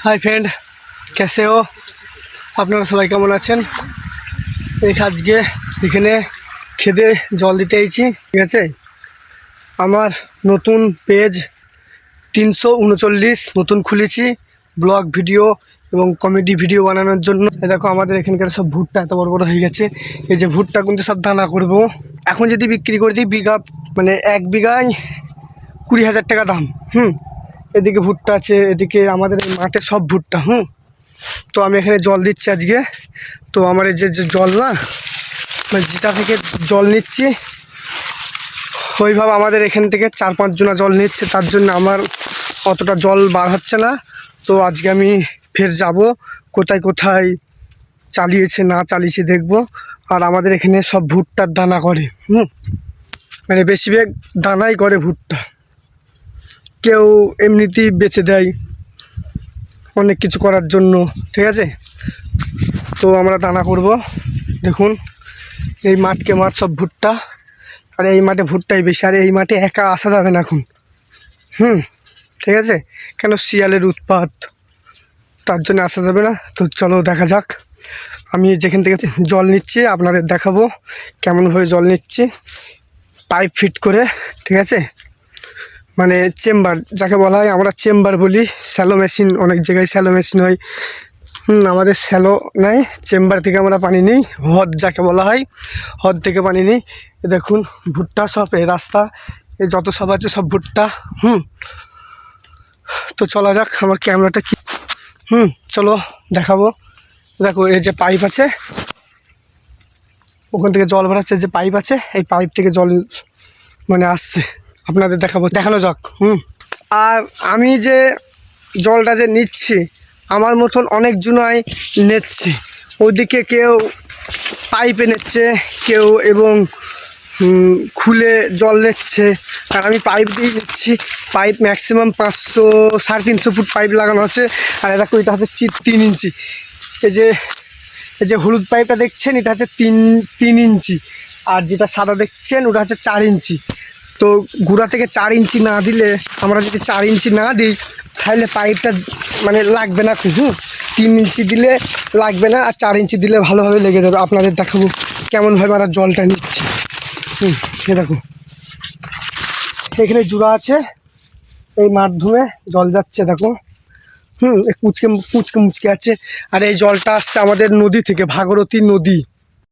Hi friend, कैसे हो? আপনারা সবাই কেমন আছেন? এই আজকে এখানে খেতে জল দিতে আইছি, ঠিক আছে। আমার নতুন পেজ 339 নতুন খুলেছি ব্লগ ভিডিও এবং কমেডি ভিডিও বানানোর জন্য। দেখো আমাদের এখানকার সব ভুট্টা এত বড় বড় হয়ে গেছে। এই যে ভুট্টা কিন্তু সব দানা করব। এখন যদি বিক্রি করে দিই বিঘা মানে 1 বিঘায় 20,000 টাকা দাম। এদিকে ভুট্টা আছে, এদিকে আমাদের এই মাঠে সব ভুট্টা। তো আমি এখানে জল দিচ্ছি আজকে। তো আমার এই যে জল না, মানে যেটা থেকে জল নিচ্ছি ওইভাবে আমাদের এখান থেকে 4-5 জনা জল নিচ্ছে, তার জন্য আমার অতটা জল বার হচ্ছে না। তো আজকে আমি ফের যাব, কোথায় কোথায় চালিয়েছে না চালিয়েছে দেখব। আর আমাদের এখানে সব ভুট্টার দানা করে, মানে বেশিরভাগ দানাই করে ভুট্টা। কেউ এমনিতেই বেচে দেয় অনেক কিছু করার জন্য, ঠিক আছে। তো আমরা দানা করব। দেখুন এই মাঠকে মাঠ সব ভুট্টা, আর এই মাঠে ভুট্টাই বেশি। আর এই মাঠে একা আসা যাবে না এখন, ঠিক আছে, কেন শিয়ালের উৎপাত, তার জন্য আসা যাবে না। তো চলো দেখা যাক। আমি যেখান থেকে জল নিচ্ছি আপনাদের দেখাবো কেমনভাবে জল নিচ্ছি, পাইপ ফিট করে, ঠিক আছে। মানে চেম্বার যাকে বলা হয়, আমরা চেম্বার বলি। শ্যালো মেশিন, অনেক জায়গায় শ্যালো মেশিন হয়। আমাদের শ্যালো নাই, চেম্বার থেকে আমরা পানি নিই। হ্রদ যাকে বলা হয়, হ্রদ থেকে পানি নিই। দেখুন ভুট্টা সব, এই রাস্তা এই যত সব আছে সব ভুট্টা। তো চলা যাক। আমার ক্যামেরাটা কি চলো দেখাবো। দেখো এই যে পাইপ আছে, ওখান থেকে জল ভরাচ্ছে, যে পাইপ আছে এই পাইপ থেকে জল মানে আসছে, আপনাদের দেখানো যাক। আর আমি যে জলটা যে নিচ্ছি, আমার মতন অনেক জনাই নিচ্ছে। ওদিকে কেউ পাইপে নিচ্ছে, কেউ এবং খুলে জল নিচ্ছে। আর আমি পাইপ দিয়ে নিচ্ছি। পাইপ ম্যাক্সিমাম 500-350 ফুট পাইপ লাগানো আছে। আর এটা এটা হচ্ছে 3 ইঞ্চি। এই যে হলুদ পাইপটা দেখছেন, এটা হচ্ছে 3 ইঞ্চি। আর যেটা সাদা দেখছেন ওটা হচ্ছে 4 ইঞ্চি। তো গোড়া থেকে 4 ইঞ্চি না দিলে, আমরা যদি 4 ইঞ্চি না দিই তাহলে পাইপটা মানে লাগবে না। 3 ইঞ্চি দিলে লাগবে না, আর 4 ইঞ্চি দিলে ভালোভাবে লেগে যাবে। আপনাদের দেখাবো কেমনভাবে আমরা জলটা নিচ্ছি। এ দেখো এখানে জোড়া আছে, এই মাধ্যমে জল যাচ্ছে। দেখো কুচকে মুচকে আছে। আর এই জলটা আসছে আমাদের নদী থেকে, ভাগীরথী নদী।